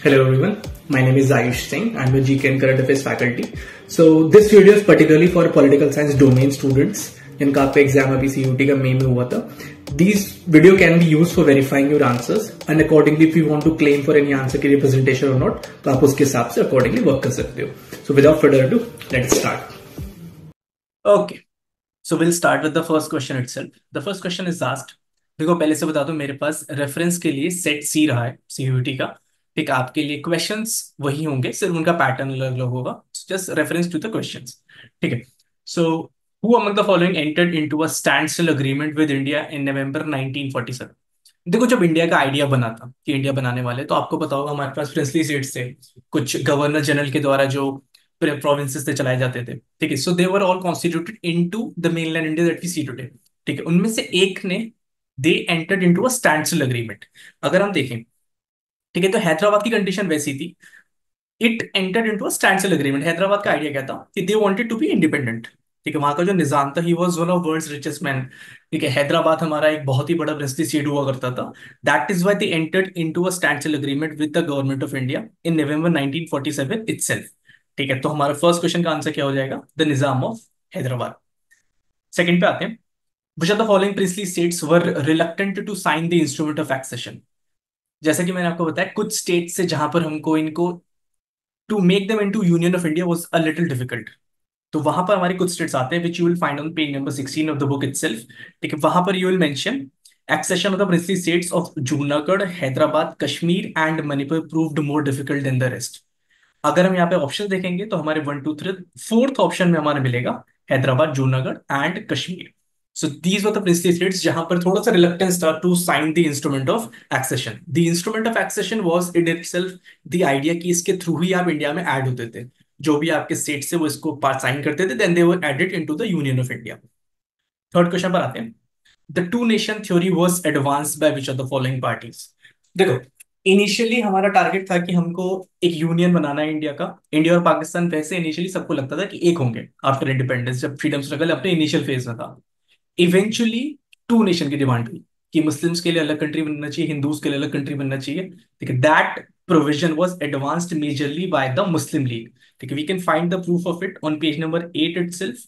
Hello everyone, my name is Ayush Singh. I'm a GK and Current Affairs faculty. So this video is particularly for political science domain students जिनका आपका exam अभी CUT का मई में हुआ था. These video can be used for verifying your answers and accordingly if you want to claim for any answer की representation or not, तो आप उसके हिसाब से accordingly work कर सकते हो. So without further ado, let's start. Okay, so we'll start with the first question itself. The first question is asked. देखो पहले से बता दूं मेरे पास रेफरेंस के लिए सेट सी रहा है CUT का. ठीक, आपके लिए क्वेश्चंस वही होंगे, सिर्फ उनका पैटर्न अलग अलग होगा. Just reference to the questions. ठीक है. So who among the following entered into a standstill agreement with India in November 1947. देखो जब इंडिया का आइडिया बना था कि इंडिया बनाने वाले, तो आपको पता होगा हमारे पास प्रिंसली स्टेट्स थे, कुछ गवर्नर जनरल के द्वारा जो प्रोविंसेस से चलाए जाते थे. ठीक है. So they were all constituted into the mainland India that we see today. ठीक है. उनमें से एक ने they entered into a standstill agreement. अगर हम देखें, ठीक है, तो हैदराबाद की कंडीशन वैसी थी. It entered into a standstill agreement. Hyderabad का आइडिया क्या था कि they wanted to be independent. ठीक है. वहां का जो निजाम था, he was one of world's richest man. ठीक है. हैदराबाद हमारा एक बहुत ही बड़ा प्रिंसली स्टेट हुआ करता था. That is why they entered into a standstill agreement with the government of India in November 1947 itself. ठीक है. तो हमारा फर्स्ट क्वेश्चन का आंसर क्या हो जाएगा? The Nizam of Hyderabad. Second पे आते हैं. Which of the following princely states were reluctant to sign the instrument of accession? जैसा कि मैंने आपको बताया, कुछ स्टेट से जहां पर हमको इनको to make them into union of India was a little difficult. तो वहां पर हमारे कुछ स्टेट्स आते हैं which you will find on page number 16 of the book itself. ठीक है. वहां पर you will mention accession of the princely states of Junagadh, Hyderabad, Kashmir and Manipur proved more difficult than the rest. अगर हम यहाँ पे ऑप्शन देखेंगे तो हमारे 1 2 3 फोर्थ ऑप्शन में हमारा मिलेगा Hyderabad, Junagadh and Kashmir. So these were the princely states जहां पर थोड़ा सा reluctance था to sign the instrument of accession. The instrument of accession was in itself the idea कि इसके थ्रू ही आप इंडिया में ऐड होते थे. जो भी आपके स्टेट से वो इसको साइन करते थे, then they were added into the Union of India. Third question पर आते हैं. The two nation theory was advanced by which of the following parties? देखो इनिशियली हमारा टारगेट था कि हमको एक यूनियन बनाना है इंडिया का. इंडिया और पाकिस्तान वैसे इनिशियली सबको लगता था कि एक होंगे आफ्टर इंडिपेंडेंस, जब फ्रीडम स्ट्रगल अपने इनिशियल फेज में था. इवेंचुअली टू नेशन की डिमांड हुई कि मुस्लिम्स के लिए अलग कंट्री बनना चाहिए, हिंदूज के लिए अलग कंट्री बनना चाहिए. ठीक है. That provision was advanced majorly by the Muslim League. ठीक है. We can find the proof of it on page number 8 itself.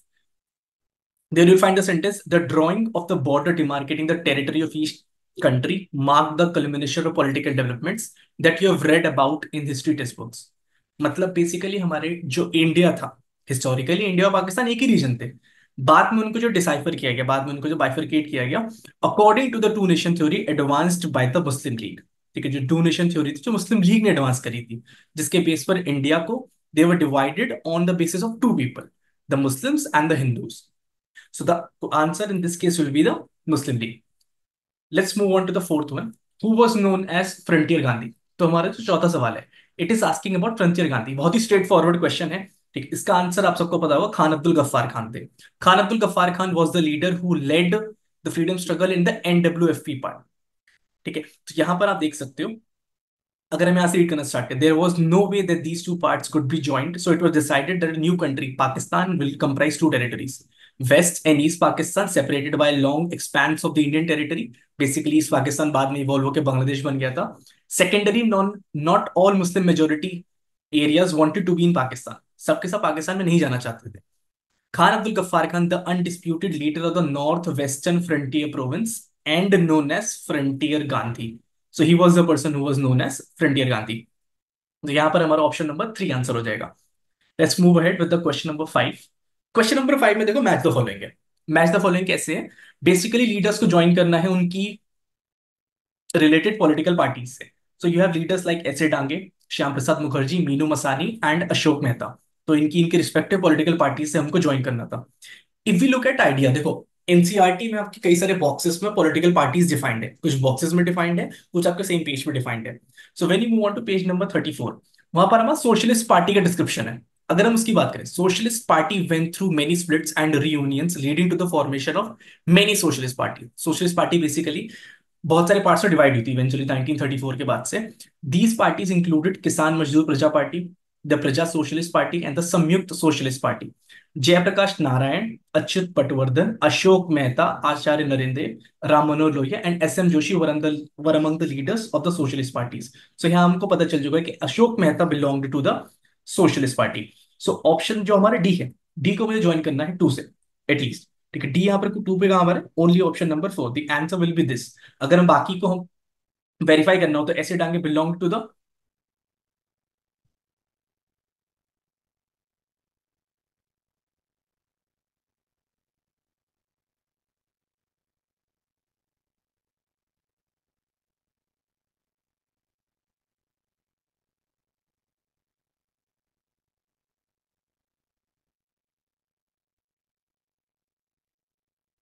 There you find the sentence, the drawing of the border demarcating the territory of each country mark the culmination of political developments that you have read about in history textbooks. मतलब basically हमारे जो India था, historically India और पाकिस्तान एक ही reason थे. बाद में उनको जो डिसाइफर किया गया, बाद में उनको जो बाइफरकेट किया गया according to the two nation theory advanced by the Muslim League. ठीक है. जो टू नेशन थ्योरी थी, जो मुस्लिम लीग ने एडवांस करी थी, जिसके बेस पर इंडिया को they were divided on the basis of two people, the Muslims and the Hindus. So the answer in this case will be the Muslim League. Let's move on to the fourth one. Who was known as Frontier Gandhi? तो हमारा जो चौथा सवाल है, it is asking about frontier Gandhi. बहुत ही straight forward question है. ठीक. इसका आंसर आप सबको पता होगा, खान अब्दुल गफ्फार खान थे. Khan Abdul Gaffar Khan was the leader who led the freedom struggle in the NWFP part. ठीक है. तो यहां पर आप देख सकते हो, अगर हम यहाँ से रीड करना स्टार्ट करें, there was no way that these two parts could be joint, so it was decided that a new country Pakistan will comprise two territories. West and East Pakistan separated by long expanse of the Indian territory. Basically East Pakistan बाद में evolve होकर बांग्लादेश बन गया था. Secondary, not all Muslim majority areas wanted to be in Pakistan. सबके सब पाकिस्तान में नहीं जाना चाहते थे. Khan Abdul Gaffar Khan, the undisputed leader of the North Western Frontier Province and known as Frontier Gandhi. So he was the person who was known as Frontier Gandhi. तो यहाँ पर हमारा ऑप्शन नंबर 3 आंसर हो जाएगा. Let's move ahead with the question number 5. Question number 5 में देखो match the following है. Match the following कैसे है? बेसिकली लीडर्स को ज्वाइन करना है उनकी रिलेटेड पॉलिटिकल पार्टीज से. So you have leaders like S A Dange, Shyam Prasad Mukherjee, Meenu Masani and Ashok Mehta. तो इनकी रिस्पेक्टिव पॉलिटिकल पार्टीज से हमको ज्वाइन करना था. If we look at idea, देखो एनसीईआरटी में आपके कई सारे बॉक्सेस में पॉलिटिकल पार्टीज डिफाइंड है, कुछ बॉक्सेस में डिफाइंड है, कुछ आपके सेम पेज में डिफाइंड है. So when you move on to page number 34, वहां पर हमारा सोशलिस्ट पार्टी का डिस्क्रिप्शन है. अगर हम उसकी बात करें, socialist party went through many splits and reunions leading to the formation of many socialist party. Socialist party basically बहुत सारे पार्ट्स में डिवाइड हुई थी इवेंचुअली 1934 के बाद से. These parties included Kisan Mazdoor Praja party, the Praja socialist party and the Samyukta socialist party. Jayaprakash Narayan, Achyut Patwardhan, Ashok Mehta, Acharya Narendra, Ram Manohar Lohia and S M Joshi were among the leaders of the socialist parties. So यहाँ हमको पता चल चुका है कि Ashok Mehta belonged to the socialist party. So option जो हमारा डी है, डी को मुझे ज्वाइन करना है 2 से एटलीस्ट. ठीक है, डी यहाँ पर 2 पे कहां पर है, only option number 4. The answer will B this. अगर हम बाकी को हम वेरीफाई करना हो तो ऐसे Dange belong to the.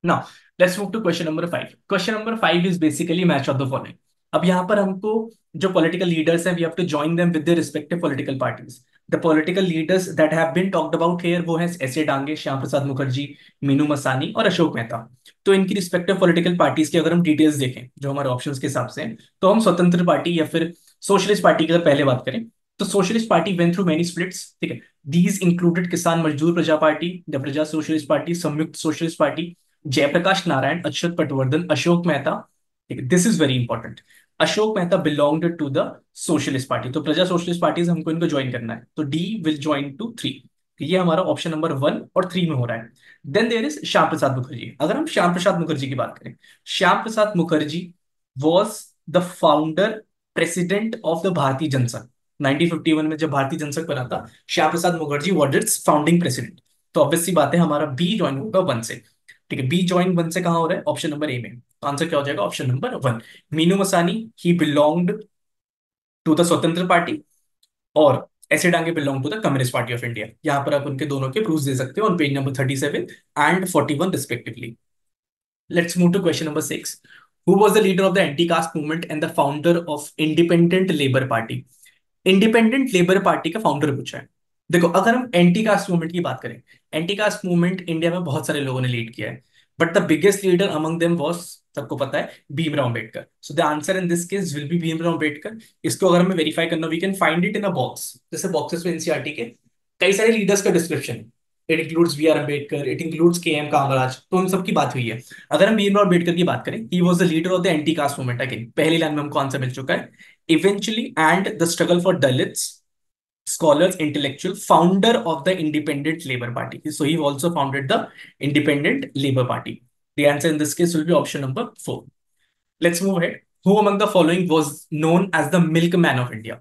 Now, let's move to question number 5. Question number 5 is basically match of the following. अब यहाँ पर हमको जो political leaders हैं, we have to join them with their respective political parties. The political leaders that have been talked about here वो हैं एस.ए. डांगे, श्याम प्रसाद मुखर्जी, मीनू मसानी और अशोक मेहता. तो इनकी रिस्पेक्टिव पॉलिटिकल पार्टीज की अगर हम डिटेल्स देखें जो हमारे ऑप्शंस के हिसाब से हैं, तो हम स्वतंत्र पार्टी या फिर सोशलिस्ट पार्टी की अगर पहले बात करें तो Socialist party went through many splits. ठीक है, these included Kisan Mazdoor Praja party, the Praja socialist Party, Samyukta socialist party, Jayaprakash Narayan, Achyut Patwardhan, Ashok Mehta. This is very important. Ashok Mehta belonged to the socialist Party. तो प्रजा सोशलिस्ट पार्टीज हमको इनको ज्वाइन करना है, तो डी विल ज्वाइन टू 3. ये हमारा ऑप्शन नंबर 1 और 3 में हो रहा है. Then there is Shyam Prasad Mukherjee. अगर हम श्याम प्रसाद मुखर्जी की बात करें, Shyam Prasad Mukherjee was the founder president of the Bharatiya Jana Sangh. 1951 में जब भारतीय जनसंघ बना था, Shyam Prasad Mukherjee was its founding president. तो ऑब्वियसली बात है हमारा बी ज्वाइन होगा 1 से. ठीक है, बी ज्वाइन 1 से कहां हो रहा है, ऑप्शन नंबर ए में. तो आंसर क्या हो जाएगा, option number 1. Minoo Masani, he belonged to the Swatantra Party, और ऐसे Dange belong to the communist party of India. यहां पर आप उनके दोनों के प्रूफ दे सकते हो on page number 37 and 41 respectively. Let's move to question number 6. Who was the leader of the anti-caste movement and the founder of Independent Labour Party? Independent labour party का founder पूछा है. देखो, अगर हम एंटी कास्ट मूवमेंट की बात करें, anti caste movement India में बहुत सारे लोगों ने लीड किया है, but the biggest leader among them was, सबको पता है, Bhimrao Ambedkar. So the answer in this case will be Bhimrao Ambedkar. इसको अगर हमें वेरीफाई करना, we can find it in a box. जैसे बॉक्सेस में एनसीईआरटी के कई सारे लीडर्स का डिस्क्रिप्शन है. It includes B R Ambedkar, it includes K M Kamaraj, तो उन सबकी बात हुई है. अगर हम भीमराव अम्बेडकर की बात करें, ही was the leader of the anti caste movement. Again पहली लाइन में हमको आंसर मिल चुका है. Eventually and the struggle for Dalits, scholars, intellectual, founder of the Independent Labour Party. So he also founded the Independent Labour Party. The answer in this case will be option number 4. Let's move ahead. Who among the following was known as the milkman of India?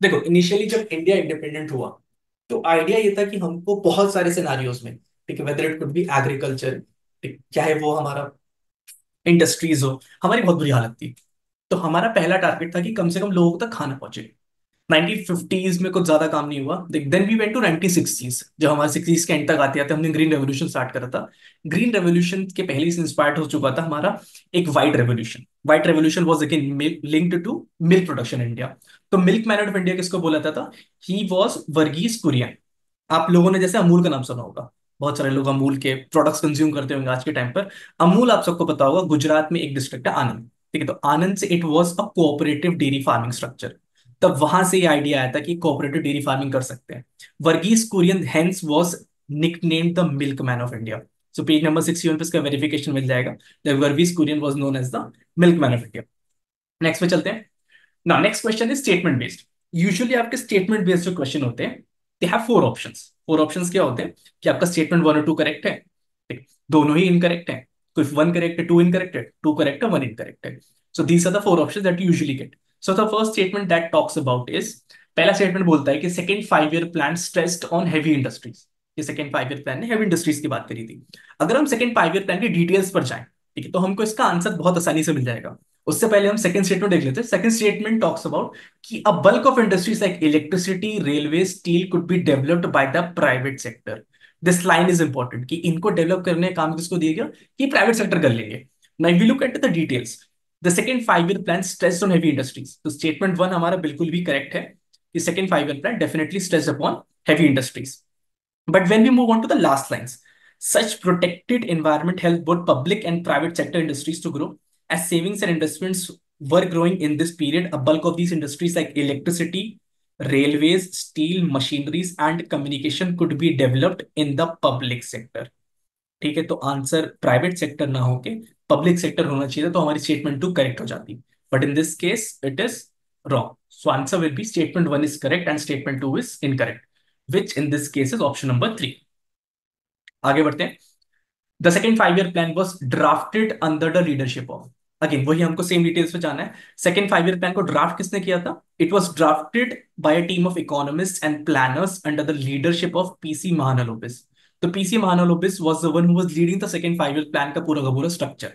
देखो, initially जब India independent हुआ तो idea ये था कि हमको बहुत सारे सिनारियोज में, ठीक है, whether it could be agriculture, चाहे वो हमारा इंडस्ट्रीज हो, हमारी बहुत बुरी हालत थी. तो हमारा पहला टारगेट था कि कम से कम लोगों तक खाना पहुंचे. 1950s में कुछ ज्यादा काम नहीं हुआ. Then we went to 1960s. जब हमारे 60s के एंड तक आते आते हमने ग्रीन रेवोल्यूशन स्टार्ट करा था. ग्रीन रेवोल्यूशन के पहले से इंस्पायर्ड हो चुका था हमारा एक white revolution. White revolution was again linked to milk production in India. तो मिल्क मैन ऑफ इंडिया किसको बोला था? He was Verghese Kurien. आप लोगों ने जैसे अमूल का नाम सुना होगा, बहुत सारे लोग अमूल के प्रोडक्ट्स कंज्यूम करते होंगे आज के टाइम पर. अमूल आप सबको पता होगा गुजरात में एक डिस्ट्रिक्ट है आनंद. ठीक है, तो आनंद से it was a cooperative dairy farming structure. तब वहां से ये आइडिया आया था कि कोऑपरेटिव डेयरी फार्मिंग कर सकते हैं. Verghese Kurien hence was nicknamed the milkman of India. So page number 61 पे इसका वेरिफिकेशन मिल जाएगा. Verghese Kurien was known as the milkman of India. Next पे चलते हैं. Now next question is statement based. Usually आपके स्टेटमेंट बेस्ड जो क्वेश्चन होते हैं, दे हैव 4 ऑप्शंस. 4 ऑप्शंस क्या होते हैं कि आपका स्टेटमेंट 1 और 2 करेक्ट है, ठीक, दोनों ही इनकरेक्ट है, कोई 1 करेक्ट है, 2 इनकरेक्ट है, 2 करेक्ट है, 1 इनकरेक्ट है. So these are the 4 options that you usually get. So the first statement that talks about is, पहला स्टेटमेंट बोलता है कि second 5 year plan stressed on heavy industries. ये सेकंड 5 ईयर प्लान ने heavy industries की बात करी थी. अगर हम सेकंड 5 ईयर प्लान की डिटेल्स पर जाएं, ठीक है, तो हमको इसका आंसर बहुत आसानी से मिल जाएगा. उससे पहले हम सेकंड स्टेटमेंट देख लेते हैं. सेकंड स्टेटमेंट टॉक्स अबाउट कि a bulk of industries like electricity, railway, steel could be developed by the private sector. This line is important कि इनको डेवलप करने का काम किसको दिया गया, कि प्राइवेट सेक्टर कर लेंगे. Now we look at the details. The second 5 year plan stressed on heavy industries. तो स्टेटमेंट 1 हमारा बिल्कुल भी करेक्ट है कि second 5 year plan definitely stressed upon heavy industries. But when we move on to the last lines, such protected environment helped both public and private sector industries to grow. As savings and investments were growing in this period, a bulk of these industries like electricity, railways, steel, machineries and communication could be developed in the public sector. ठीक है, तो answer private sector ना होके public sector होना चाहिए था, तो हमारी स्टेटमेंट टू करेक्ट हो जाती, but in this case it is wrong. So answer will B statement one is correct and statement two is incorrect, which in this case is option number 3. आगे बढ़ते हैं. The second 5 year plan was drafted under the leadership of, again वही हमको same details पे जाना है. Second 5 year plan को draft किसने किया था? It was drafted bye a team of economist and planners under the leadership of P C Mahalanobis. तो P C Mahalanobis was the one who was leading the second 5 year plan का पूरा स्ट्रक्चर.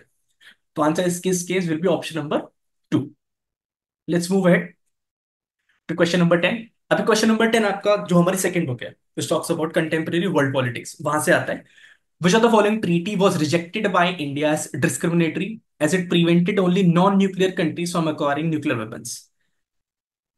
तो answer इस case will be option number 2. Let's move ahead to question number 10. अभी question number 10 आपका जो हमारी second book है, which talks about contemporary world politics, वहां से आता है. Which of the following treaty was rejected by India as discriminatory as it prevented only non-nuclear countries from acquiring nuclear weapons?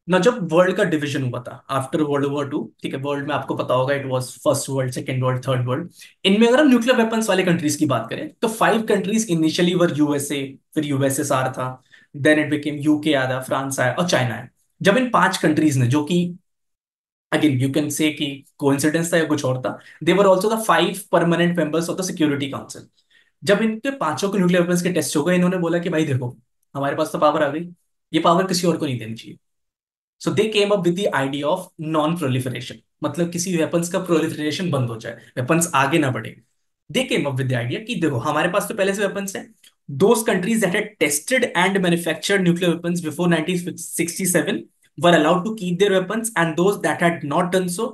ना जब वर्ल्ड का डिवीजन हुआ था आफ्टर वर्ल्ड वॉर 2, ठीक है, वर्ल्ड में आपको पता होगा it was first world, second world, third world. इनमें अगर हम न्यूक्लियर वेपन्स वाले कंट्रीज की बात करें तो 5 कंट्रीज इनिशियली वर यूएसए, फिर यूएसएसआर था, देन इट बिकेम यूके आया, फ्रांस आया और चाइना आया. जब इन 5 कंट्रीज ने, जो कि अगेन यू कैन से कि कोइंसिडेंस था या कुछ और था, they were also the 5 permanent members of the security council. जब इनके पांचों के न्यूक्लियर वेपन्स के टेस्ट हो गए, इन्होंने बोला कि भाई देखो, हमारे पास तो पावर आ गई, ये पावर किसी और को नहीं देनी चाहिए. So they came up with the idea of non proliferation, मतलब किसी वेपन्स का प्रोलिफरेशन बंद हो जाए, वेपन्स आगे ना बढ़े. They came up with the idea कि देखो हमारे पास तो पहले से वेपन्स हैं. Those countries that had tested and manufactured nuclear weapons before 1967 were allowed to keep their weapons, and those that had not done so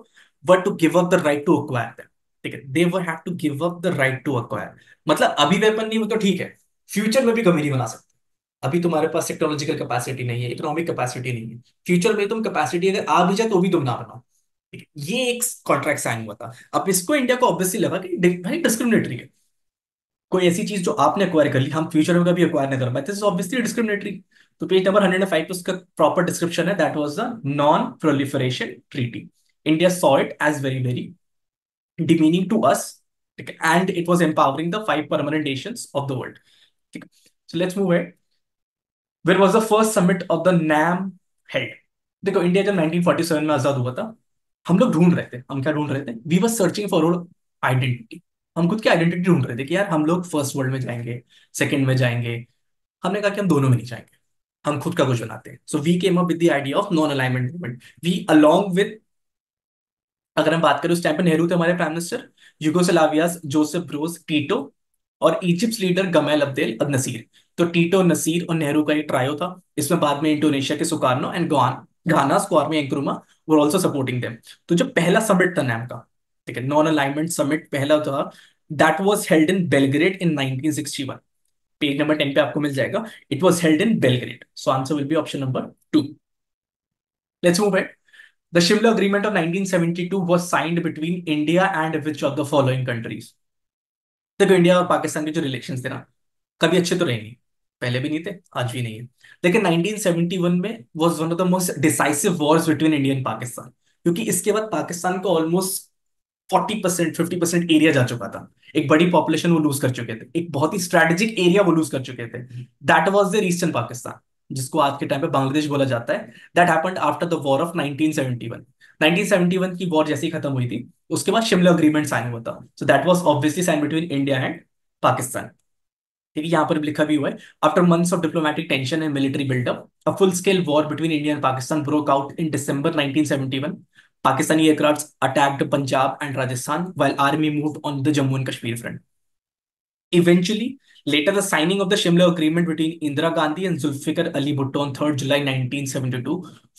were to give up the right to acquire them. ठीक है, they were had to give up the right to acquire. मतलब अभी weapon नहीं हो तो ठीक है, future में भी कभी नहीं बना सकते. अभी तुम्हारे पास टेक्नोलॉजिकल कैपेसिटी नहीं है, इकोनॉमिक कैपेसिटी नहीं है, फ्यूचर में तुम कैपेसिटी अगर आ भी जाए तो भी तुम ना बनाओ. ठीक है, ये एक कॉन्ट्रैक्ट साइन हुआ था. अब इसको इंडिया को ऑब्वियसली लगा कि भाई डिस्क्रिमिनेटरी है, कोई ऐसी चीज जो आपने अक्वायर कर ली हम फ्यूचर में कभी अक्वायर नहीं कर पाए, दिस इज ऑब्वियसली डिस्क्रिमिनेटरी. तो पेज नंबर 105 उसका प्रॉपर डिस्क्रिप्शन है, that was the non proliferation treaty. India saw it as very very demeaning to us, and it was empowering the 5 permanent nations of the world. So let's move ahead. Where was the first summit of the NAM held? देखो India जब 1947 में आजाद हुआ था, हम लोग ढूंढ रहे थे, हम क्या ढूंढ रहे थे? We were searching for identity. हम खुद की आइडेंटिटी ढूंढ रहे थे कि यार हम लोग फर्स्ट वर्ल्ड में जाएंगे, सेकंड में जाएंगे. हमने कहा कि हम दोनों में नहीं जाएंगे, हम खुद का कुछ बनाते हैं. So we came up with the idea of non alignment movement. We along with, अगर हम बात करें उस टाइम पे नेहरू थे हमारे prime minister, Yugoslavia's Joseph Broz Tito और Egypt leader Gamal Abdel Nasser. Tito टीटो, नसीर और नेहरू का एक ट्रायो था. इसमें बाद में इंडोनेशिया के Sukarno and Ghana, Kwame Nkrumah were also supporting them. तो जो पहला समिट था नैम का, ठीक है, नॉन अलाइनमेंट समिट पहला था, that was held in Belgrade in 1961. Page number 10 पे आपको मिल जाएगा. It was held in Belgrade. So answer will be option number 2. Let's move ahead. The Shimla Agreement of 1972 was signed between India and which of the following countries? देखो India और पाकिस्तान के जो relations थे ना, कभी अच्छे तो रहे नहीं, पहले भी नहीं थे, आज भी नहीं है. लेकिन 1971 में was one of the most decisive Wars between India and Pakistan, क्योंकि इसके बाद पाकिस्तान को ऑलमोस्ट 40% 50% एरिया जा चुका था. एक बड़ी पॉपुलेशन वो लूज कर चुके थे, एक बहुत ही स्ट्रेटेजिक एरिया वो लूज कर चुके थे. That was their eastern Pakistan, जिसको आज के टाइम पे बांग्लादेश बोला जाता है. That happened after the war of 1971. 1971 की वॉर जैसी खत्म हुई थी, उसके बाद शिमला अग्रीमेंट साइन हुआ था. So that was obviously sign between India and Pakistan. ठीक है, यहाँ पर लिखा भी हुआ है. After months of diplomatic tension and military buildup, a full scale war between India and Pakistan broke out in December 1971. Pakistani aircrafts attacked Punjab and Rajasthan while army moved on the Jammu and Kashmir front. Eventually, later the signing of the Shimla Agreement between Indira Gandhi and Zulfikar Ali Bhutto on 3rd July 1972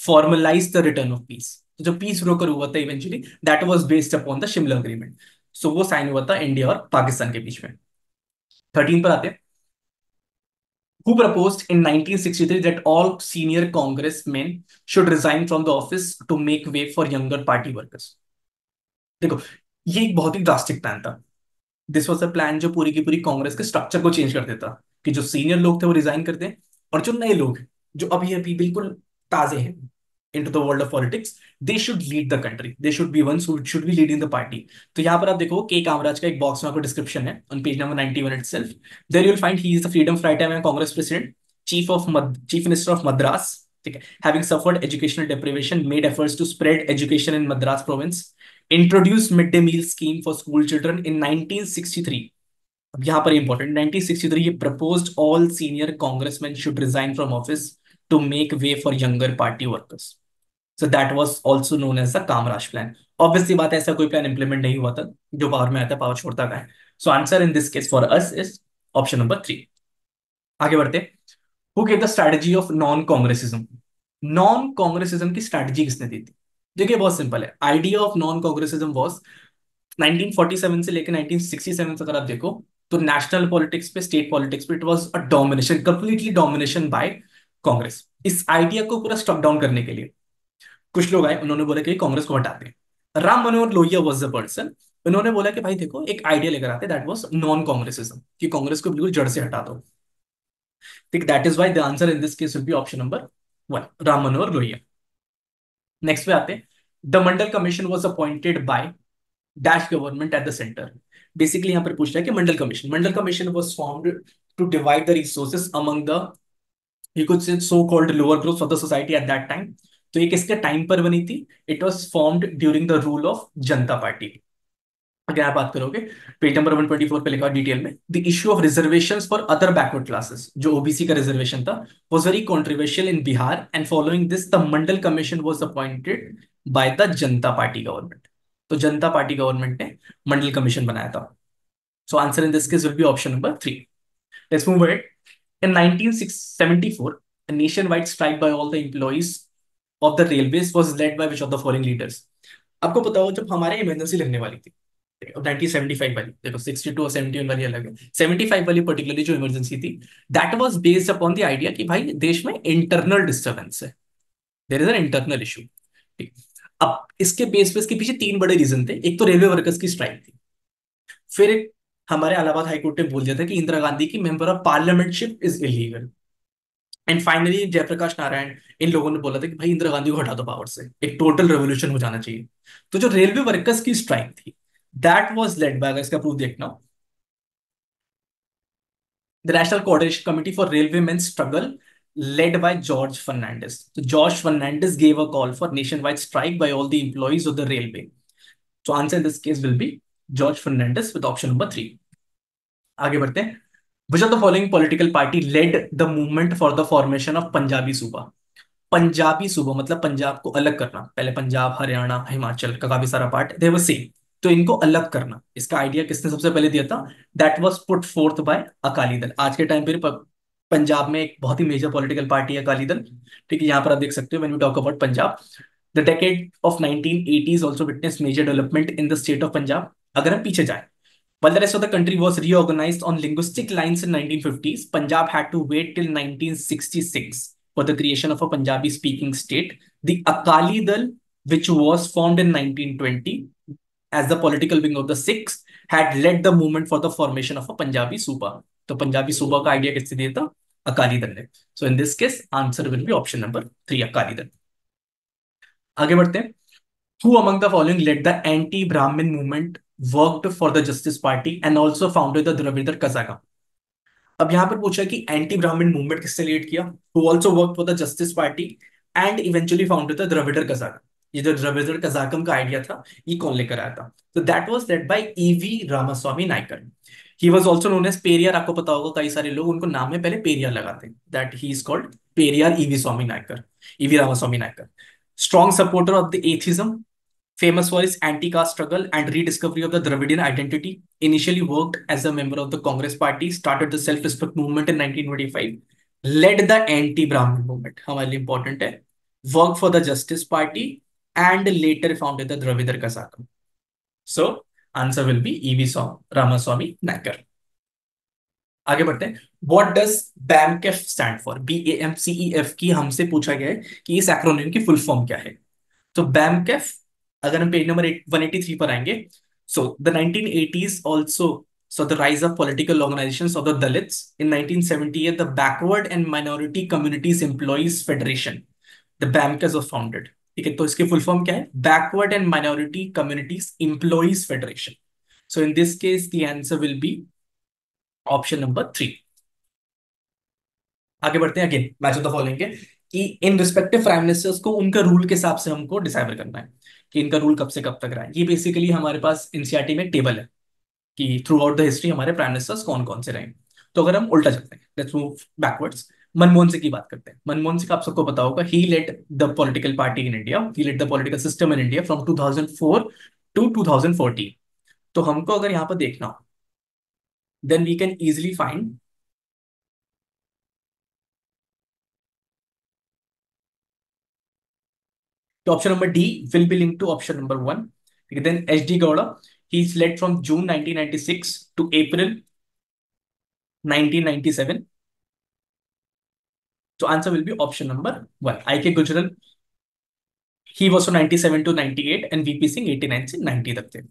formalized the return of peace. तो जो piece broker हुआ था eventually, that was based upon the Shimla agreement. So वो sign हुआ था India और पाकिस्तान के बीच में. 13 पर आते हैं. Who proposed in 1963 that all senior congressmen should resign from the office to make way for younger party workers? देखो ये एक बहुत ही ड्रास्टिक प्लान था. दिस वाज अ प्लान जो पूरी की पूरी कांग्रेस के स्ट्रक्चर को चेंज कर देता, कि जो सीनियर लोग थे वो रिजाइन कर दें, और जो नए लोग जो अभी अभी बिल्कुल ताजे हैं into the world of politics, they should lead the country, they should be ones who should be leading the party. तो यहाँ पर आप देखो के कामराज का एक बॉक्स में आपको डिस्क्रिप्शन है on page number 91 itself. There you will find he is the freedom fighter and Congress president, chief minister of Madras. ठीक है, having suffered educational deprivation made efforts to spread education in Madras province, introduce mid day meal scheme for school children in 1963। अब यहाँ पर important 1963 ये proposed all senior Congressman should resign from office to make way for younger party workers. So that was also known as the Kamaraj plan. Obviously बात है, ऐसा कोई plan implement नहीं हुआ था, जो पावर में आता है पावर छोड़ता का है। So answer in this case for us is option number 3। आगे बढ़ते। Who gave the strategy of non Congressism? Non Congressism की स्ट्रेटजी किसने दी थी? देखिए बहुत सिंपल है, idea of non Congressism was 1947 से लेकर 1967 तक अगर आप देखो तो नेशनल पॉलिटिक्स पे, स्टेट पॉलिटिक्स पे it was a domination, completely domination by Congress. इस आइडिया को पूरा स्टॉप डाउन करने के लिए कुछ लोग आए, उन्होंने बोला कि कांग्रेस को हटाते हैं। Ram Manohar Lohia was the person. उन्होंने बोला कि भाई देखो एक आइडिया लेकर आते, दैट वाज नॉन कांग्रेसिज्म, कि कांग्रेस को बिल्कुल जड़ से हटा दो। ठीक, that is why the answer in this case will be option number 1, Ram Manohar Lohia. Next पे आते हैं। The Mandal commission was appointed by dash government at the centre. Basically यहां पर पूछ रहा है कि Mandal commission was formed to divide the resources among the, you could say, so called lower groups of the society at that time। तो ये किसके time पर बनी थी? It was formed during the rule of Janata party. अगर आप बात करोगे, पेज नंबर 124 पे लिखा डिटेल में, the issue of reservations for other backward classes, जो ओबीसी का रिजर्वेशन था, was very controversial in Bihar, and following this the Mandal commission was appointed by the Janata party government. तो जनता पार्टी गवर्नमेंट ने मंडल commission बनाया था। सो answer in this case will be option number 3। Let's move ahead. In 1974, a nationwide strike by all the employees of the railways was led by which of the following leaders? आपको पता हो जब हमारे emergency लगने वाली थी, 1975 वाली, देखो 62 और 71 वाली अलग है, 75 वाली पर्टिकुलरली जो इमरजेंसी थी, that was based upon the idea कि भाई देश में इंटरनल डिस्टर्बेंस है, there is an internal issue. ठीक, अब इसके बेस पे इसके पीछे तीन बड़े रीजन थे। एक तो रेलवे वर्कर्स की स्ट्राइक थी, फिर एक हमारे इलाहाबाद हाईकोर्ट ने बोल दिया था कि इंदिरा गांधी की member of parliamentship is illegal, and finally Jayaprakash Narayan, इन लोगों ने बोला था कि भाई इंदिरा गांधी को हटा दो पावर से, एक टोटल रेवोल्यूशन हो जाना चाहिए। तो जो रेलवे वर्कर्स की स्ट्राइक थी, दैट वाज लेड बाय, इसका प्रूफ देखना, the national coordination committee for railway main struggle led by George Fernandez. So George Fernandez gave a call for nationwide strike by all the employees of the railway. So answer in this case will be George Fernandez with option number 3. आगे बढ़ते हैं। Which of the following political party led the movement for the formation of Punjabi सूबा? पंजाबी सूबा मतलब पंजाब को अलग करना। पहले पंजाब, हरियाणा, हिमाचल का काफी सारा पार्ट दे वर सेम, तो इनको अलग करना, इसका आइडिया किसने सबसे पहले दिया था? That was put forth by Akali Dal. आज के टाइम पे पंजाब में एक बहुत ही मेजर पॉलिटिकल पार्टी है अकाली दल। ठीक है, यहाँ पर आप देख सकते हो when we talk about Punjab, the decade of 1980s also witness major development in the state of Punjab. अगर हम पीछे जाए, while the rest of the country was reorganized on linguistic lines in 1950s, Punjab had to wait till 1966 for the creation of a Punjabi speaking state. The Akali Dal, which was formed in 1920 as the political wing of the Sikhs, had led the movement for the formation of a Punjabi Suba. तो पंजाबी सूबा का idea किसने दिया था? अकाली दल ने। So in this case answer will be option number 3, Akali Dal. आगे बढ़ते हैं। Who among the following led the anti-Brahmin movement, worked for the Justice Party and also founded the Dravidar Kazaka? अब यहां पर पूछा कि एंटी ब्राह्मण मूवमेंट किसने लीड किया? Who also worked for the Justice Party and eventually founded the Dravidar Kazaka? ये जो द्रविड़ कजाकम का आइडिया था, ये कौन लेकर आया था? तो that was led by E V Ramaswamy Naicker. He was also known as Periyar. आपको पता होगा कई सारे लोग उनको नाम में पहले पेरियार लगाते हैं, that he is called Periyar E V Swamy Naicker, E V Ramaswamy Naicker. Strong supporter of the atheism, famous for his anti-caste struggle and rediscovery of the Dravidian identity, initially worked as a member of the Congress Party, started the self-respect movement in 1925, led the anti-Brahmin movement, हमारे लिए important है, worked for the Justice Party and later founded the Dravidar Kazaka. So answer will be E.V. Ramaswamy Naikar. आगे बढ़ते हैं। What does BAMCEF stand for? BAMCEF की हमसे पूछा गया है कि इस एक्रोनिम की फुल फॉर्म क्या है। तो BAMCEF, अगर हम पेज नंबर 183 पर आएंगे, so the 1980s also saw the rise of political organizations of the Dalits. In 1978, the Backward and Minority Communities Employees Federation, the BAMCEF was founded. ठीक है, तो इसकी फुल फॉर्म क्या है? Backward and Minority Communities Employees Federation. So in this case, the answer will be option number 3। आगे बढ़ते हैं। Again match of the following के, कि इन रिस्पेक्टिव प्राइम मिनिस्टर्स को उनका रूल के हिसाब से हमको डिसाइड करना है कि इनका रूल कब से कब तक रहा है। ये बेसिकली हमारे पास एनसीईआरटी में टेबल है कि थ्रू आउट द हिस्ट्री हमारे प्राइम मिनिस्टर्स कौन कौन से रहे। तो अगर हम उल्टा चलते हैं, let's move backwards, Manmohan Singh की बात करते हैं। मनमोहन सिंह, आप सबको पता होगा, he led the political party in India, he led the political system in India from 2004 to 2014। तो हमको अगर यहाँ पर देखना हो, then we can easily find तो option number D will be link to option number one. ठीक है, then H D Gowda, he is led from June 1996 to April 1997। So answer will be option number one. I.K. Gujral, he was from 97 to 98 and VP Singh 89 से 90 तक थे।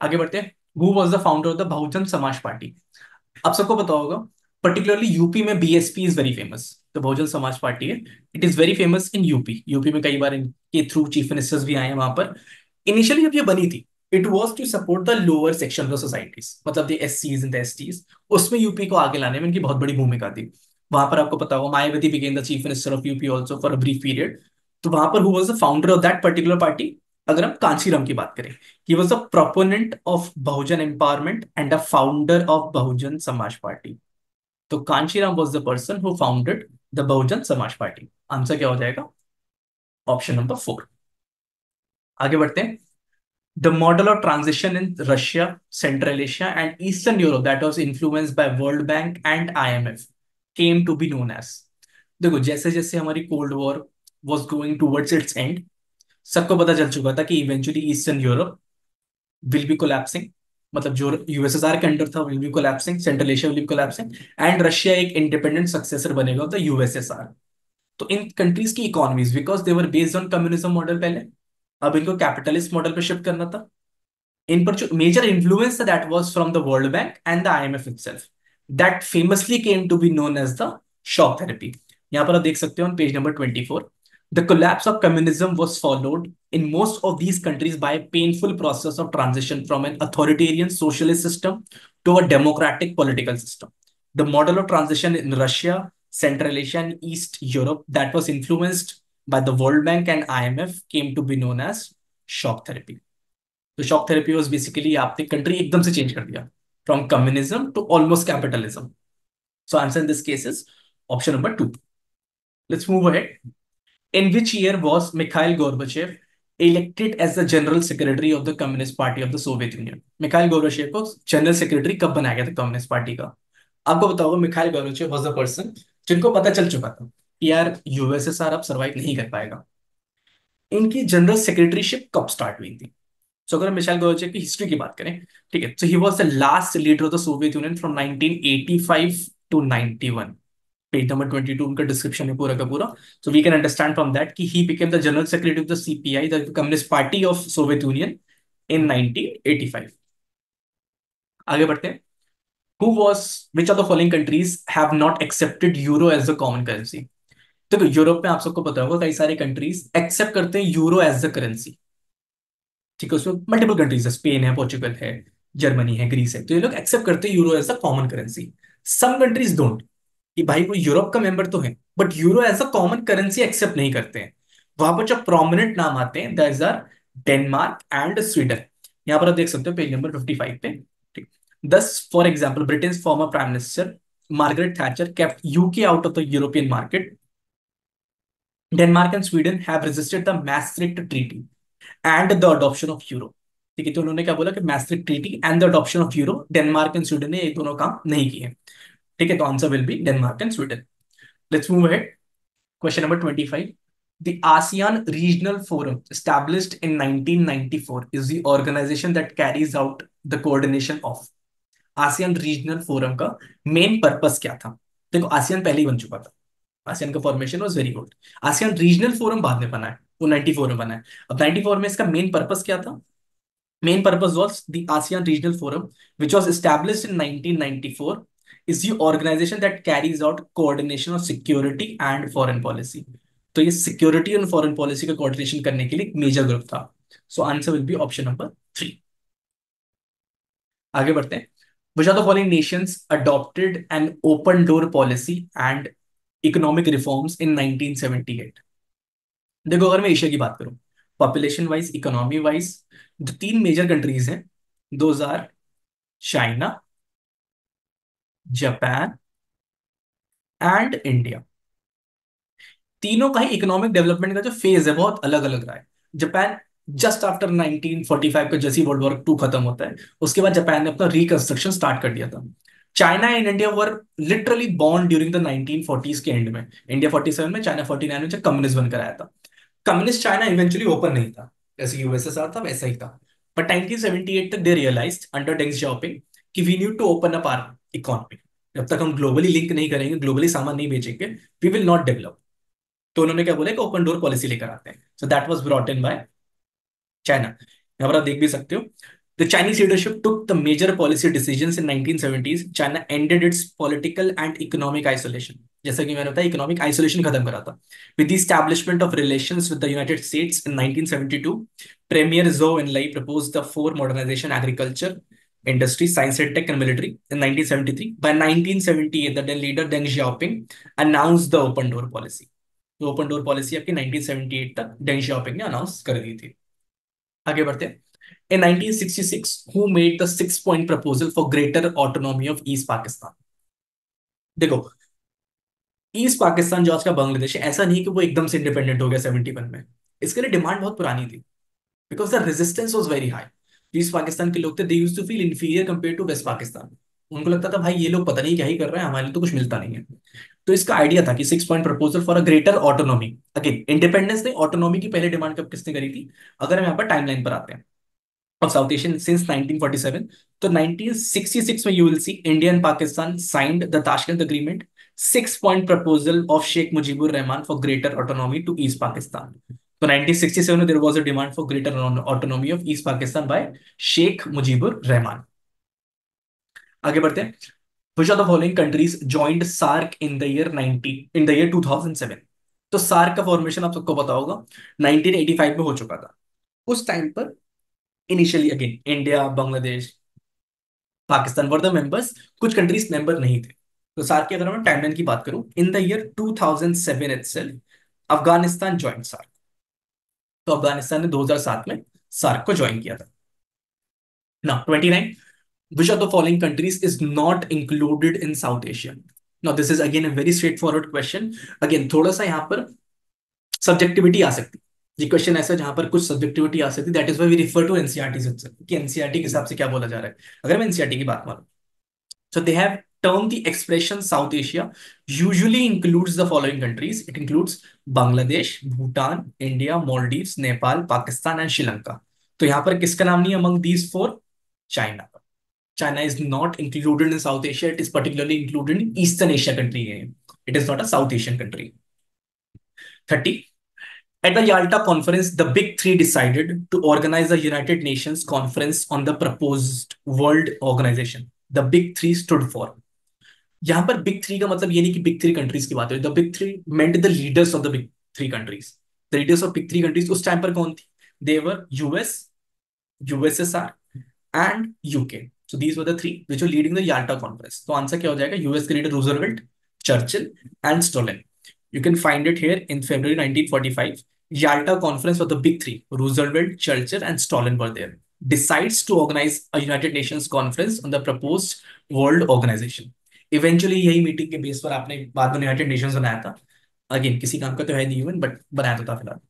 आगे बढ़ते हैं। Who was the founder of the Bahujan Samaj party? आप सबको पता होगा, पर्टिकुलरली यूपी में बीएसपी इज वेरी फेमस। तो बहुजन समाज पार्टी है, it is very famous in UP. UP में कई बार इनके थ्रू चीफ मिनिस्टर्स भी आए हैं वहां पर। इनिशियली जब ये बनी थी, it was to support the lower section of societies, मतलब द एससीज एंड द एसटीज। उसमें यूपी को आगे लाने में इनकी बहुत बड़ी भूमिका थी। वहां पर आपको पता होगा, Mayawati became the chief minister of UP also for a brief period. तो वहां पर who was the founder of that particular party? अगर हम कांशीराम की बात करें, he was a proponent of Bahujan empowerment and a founder of Bahujan Samaj Party. तो Kanshiram was the person who founded the Bahujan Samaj Party. Answer क्या हो जाएगा? Option number four. आगे बढ़ते हैं। The model of transition in Russia, Central Asia, and Eastern Europe that was influenced by World Bank and IMF came to be known as। देखो, जैसे जैसे हमारी cold war was going towards its end, सबको पता चल चुका था कि eventually eastern Europe will be collapsing, मतलब जो यूएसएसआर के अंडर था will be collapsing, central Asia will be collapsing, and Russia एक इंडिपेंडेंट सक्सेसर बनेगा ऑफ द यूएसएसआर। तो इन कंट्रीज की economies, because they were based on communism model पहले, अब इनको कैपिटलिस्ट मॉडल पे शिफ्ट करना था। इन पर जो मेजर इन्फ्लुएंस था that was from the World Bank and the IMF itself, that famously came to be known as the shock therapy. यहां पर आप देख सकते हो on page number 24, the collapse of communism was followed in most of these countries by a painful process of transition from an authoritarian socialist system to a democratic political system. The model of transition in Russia, Central Asia, and East Europe that was influenced by the World Bank and IMF came to be known as shock therapy. तो shock therapy was basically आपने country एकदम से change कर दिया from communism to almost capitalism. So answer in this case is option number two. Let's move ahead. In which year was Mikhail Gorbachev elected as the General Secretary of the Communist Party of the Soviet Union? Mikhail Gorbachev को general secretary कब बनाया गया था communist party का? आपको पता होगा, Mikhail Gorbachev was the person जिनको पता चल चुका था कि यार यूएसएसआर अब सर्वाइव नहीं कर पाएगा। इनकी जनरल सेक्रेटरीशिप कब स्टार्ट हुई थी? सो अगर हम मिखाइल गोर्बाचेव की हिस्ट्री की बात करें, ठीक है, so he was the last leader of the Soviet Union from 1985 to 91। Page number 22 उनका डिस्क्रिप्शन है पूरा का पूरा। So we can understand from that कि he became the general secretary of the CPI, the communist party of Soviet Union, in 1985। आगे बढ़ते हैं। Who was which of the following countries have not accepted euro as the common currency? देखो, Europe में आप सबको पता होगा कई सारे कंट्रीज एक्सेप्ट करते हैं यूरो एज द करेंसी। ठीक है, उसमें मल्टीपल कंट्रीज है, स्पेन है, पोर्चुगल है, जर्मनी है, ग्रीस है, तो ये लोग एक्सेप्ट करते हैं euro as the common currency. Some countries don't, कि भाई वो यूरोप का मेंबर तो है but euro as a common currency accept नहीं करते हैं। वहां पर जो प्रोमिनेंट नाम आते हैं that are Denmark and Sweden. यहां पर आप देख सकते हो पेज नंबर 55 पे। ठीक, दस for example Britain former prime minister Margaret Thatcher kept UK out of the European market. Denmark and Sweden have resisted the Maastricht treaty and the adoption of euro. ठीक है, तो उन्होंने क्या बोला कि Maastricht treaty and the adoption of euro, Denmark and Sweden ने ये दोनों काम नहीं किए। ठीक है, तो answer will be Denmark and Sweden. Let's move ahead. Question number 25. The ASEAN Regional Forum, established in 1994, is the organization that carries out the coordination of। ASEAN Regional Forum का मेन पर्पस क्या था? देखो, ASEAN पहले ही बन चुका था, ASEAN का formation was very good. ASEAN regional forum बाद में बना है, वो 94 में बना है। अब 94 में इसका मेन पर्पस क्या था? Main purpose was the ASEAN Regional Forum, which was established in 1994, is the organization that carries out coordination of security and foreign policy। तो ये सिक्योरिटी और फॉरेन पॉलिसी का कोऑर्डिनेशन करने के लिए एक मेजर ग्रुप था। सो answer will be option number 3। आगे बढ़ते हैं। Which of the following nations adopted an open door policy and economic reforms in 1978? देखो, अगर मैं एशिया की बात करूं, पॉपुलेशन वाइज, इकोनॉमी वाइज, जो तीन मेजर कंट्रीज हैं, those are China, Japan and India. तीनों का ही इकोनॉमिक डेवलपमेंट का जो फेज है बहुत अलग अलग रहा है। जापान जस्ट आफ्टर 1945 का जैसे वर्ल्ड वॉर टू खत्म होता है, उसके बाद जापान ने अपना रिकंस्ट्रक्शन स्टार्ट कर दिया था। China and India were literally born during the 1940s के एंड में। इंडिया 47 में, चाइना 49 में, जब कम्युनिस्ट बनकर आया था। कम्युनिस्ट चाइना इवेंचुअली ओपन नहीं था, जैसे यूएसएसआर था वैसा ही था। बट 1978 तक they realized under Deng Xiaoping कि we need to open up our economy. जब तक हम ग्लोबली लिंक नहीं करेंगे, ग्लोबली सामान नहीं बेचेंगे, वी विल नॉट डेवलप। तो उन्होंने क्या बोला कि ओपन डोर पॉलिसी लेकर आते हैं। So that was brought in by China. यहाँ पर आप देख भी सकते हो, the Chinese leadership took the major policy decisions in 1970s। China ended its political and economic isolation. जैसा कि मैंने बताया, इकोनॉमिक आइसोलेशन खत्म करा था with the establishment of relations with the United States in 1972। Premier Zhou Enlai proposed the four modernisation: agriculture, industry, science and tech and military in 1973. By 1978, the then leader Deng Xiaoping announced the open door policy. तो open door policy आपकी 1978 तक Deng Xiaoping ने announce कर दी थी। आगे बढ़ते हैं। In 1966, who made the 6 point proposal for greater autonomy of East Pakistan? देखो, ईस्ट पाकिस्तान जो आज का बांग्लादेश है, ऐसा नहीं कि वो एकदम से इंडिपेंडेंट हो गया 71 में। इसके लिए डिमांड बहुत पुरानी थी, because the resistance was very high. East Pakistan के लोग थे, they used to feel inferior compare to West Pakistan. उनको लगता था भाई ये लोग पता नहीं क्या ही कर रहे हैं, हमारे लिए तो कुछ मिलता नहीं है। तो इसका आइडिया था कि 6 point proposal for a greater autonomy. Again independence नहीं, ऑटोनॉमी की पहले डिमांड कब किसने करी थी? अगर हम यहाँ पर टाइमलाइन पर आते हैं ऑफ साउथ एशियन सिंस 1947, तो 1966 में you will see India and Pakistan signed the Tashkent agreement, 6 point proposal of Sheikh Mujibur Rahman for greater autonomy to East Pakistan. तो 1967 में there was a demand for greater autonomy of East Pakistan by Sheikh Mujibur Rahman. आगे बढ़ते हैं। Which of the following countries joined SARC in the year 2007? तो SAARC का formation आप सबको पता होगा, 1985 में हो चुका था। उस टाइम पर initially again India, Bangladesh, Pakistan were the members, कुछ कंट्रीज मेंबर नहीं थे। तो सार्क की अगर मैं टाइमलाइन की बात करूं, in the year 2007 itself Afghanistan join SAARC. तो अफगानिस्तान ने 2007 में सार्क को ज्वाइन किया था ना। 29, which of the following countries is not included in South Asia? Now this is again a very straightforward question. Again थोड़ा सा यहाँ पर सब्जेक्टिविटी आ सकती है। ये क्वेश्चन ऐसा जहां पर कुछ सब्जेक्टिविटी आ सकती है, that is why we refer to NCERT कि एनसीईआरटी के हिसाब से क्या बोला जा रहा है। अगर मैं एनसीईआरटी की बात मानूं, so they have termed the expression South Asia usually includes the following countries. It includes Bangladesh, Bhutan, India, Maldives, Nepal, Pakistan and Sri Lanka. तो यहाँ पर किसका नाम नहीं है among these four? China. China is not included in South Asia. It is particularly included in Eastern Asia country. It is not a South Asian country. 30. At the Yalta conference, the Big Three decided to organize the United Nations conference on the proposed world organization. The Big Three stood for. यहाँ पर big three का मतलब ये नहीं कि big three countries की बात है। The big three met the leaders of the big three countries. The leaders of big three countries उस टाइम पर कौन थी? They were US, USSR and UK. So these were the three which were leading the Yalta conference. तो answer क्या हो जाएगा? US के leader Roosevelt, Churchill and stolen. You can find it here in February 1945. Yalta conference for the big three, Roosevelt, Churchill and Stalin were there. Decides to organize a United Nations conference on the proposed world organization. Eventually यही meeting के base पर आपने बाद में United Nations बनाया था। Again किसी काम का तो है नहीं इवन, बट बनाया तो था फिलहाल।